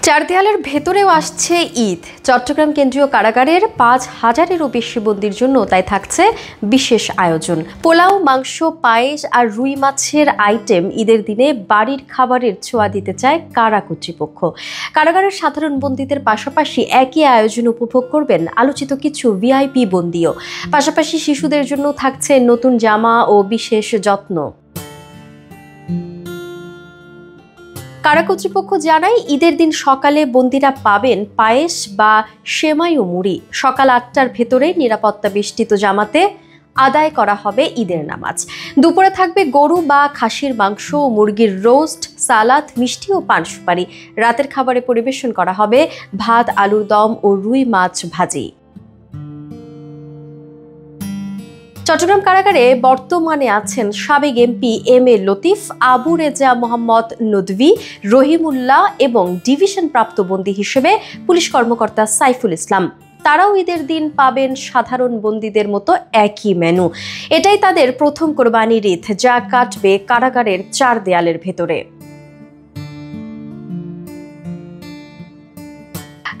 চার দেয়ালের ভেতরেও আসছে ঈদ। চট্টগ্রাম কেন্দ্রীয় কারাগারের ৫,০০০-এরও বেশি বন্দীর জন্য তাই থাকছে বিশেষ আয়োজন। পোলাও, মাংস, পায়েস আর রুই মাছের আইটেম ঈদের দিনে বাড়ির খাবারের ছোঁয়া দিতে চায় কারা কর্তৃপক্ষ। কারাগারের সাধারণ বন্দীদের পাশাপাশি একই আয়োজন উপভোগ করবেন আলোচিত কিছু ভিআইপি বন্দীও। পাশাপাশি শিশুদের জন্য থাকছে নতুন জামা ও বিশেষ যত্ন। কারা কর্তৃপক্ষ জানায়, ঈদের দিন সকালে বন্দীরা পাবেন পায়েস বা সেমাই ও মুড়ি। সকাল ৮টার ভেতরে নিরাপত্তা বেষ্টিত জামাতে আদায় করা হবে ঈদের নামাজ। দুপুরে থাকবে গরু বা খাসির মাংস, মুরগির রোস্ট, সালাদ, মিষ্টি ও পান সুপারি। রাতের খাবারে পরিবেশন করা হবে ভাত, আলুর দম ও রুই মাছ ভাজি। চট্টগ্রাম কারাগারে বর্তমানে আছেন সাবেক এমপি এম.এ. লতিফ, আবু রেজা মোহাম্মদ নদভী, রহিমুল্লাহ এবং ডিভিশন প্রাপ্ত বন্দী হিসেবে পুলিশ কর্মকর্তা সাইফুল ইসলাম। তারাও ঈদের দিন পাবেন সাধারণ বন্দীদের মতো একই মেনু। এটাই তাদের প্রথম কোরবানির ঈদ, যা কাটবে কারাগারের চার দেয়ালের ভেতরে।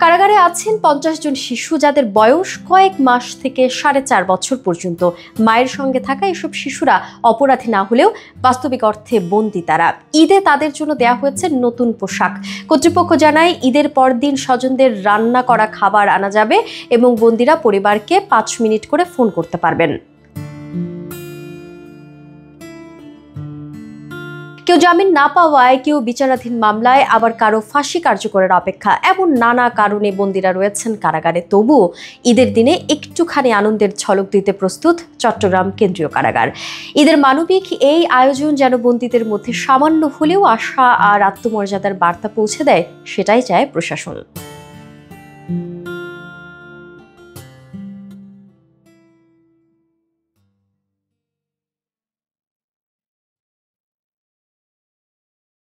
কারাগারে আছেন ৫০ জন শিশু, যাদের বয়স কয়েক মাস থেকে ৪.৫ বছর পর্যন্ত। মায়ের সঙ্গে থাকা এসব শিশুরা অপরাধী না হলেও বাস্তবিক অর্থে বন্দী তারা। ঈদে তাদের জন্য দেয়া হয়েছে নতুন পোশাক। কর্তৃপক্ষ জানায়, ঈদের পরদিন স্বজনদের রান্না করা খাবার আনা যাবে এবং বন্দীরা পরিবারকে ৫ মিনিট করে ফোন করতে পারবেন। কেউ জামিন না পাওয়ায়, কেউ বিচারাধীন মামলায়, আবার কারো ফাঁসি কার্যকরের অপেক্ষা। এমন নানা কারণে বন্দীরা রয়েছেন কারাগারে। তবুও ঈদের দিনে একটুখানি আনন্দের ঝলক দিতে প্রস্তুত চট্টগ্রাম কেন্দ্রীয় কারাগার। ঈদের মানবিক এই আয়োজন যেন বন্দীদের মধ্যে সামান্য হলেও আশা আর আত্মমর্যাদার বার্তা পৌঁছে দেয়, সেটাই চায় প্রশাসন।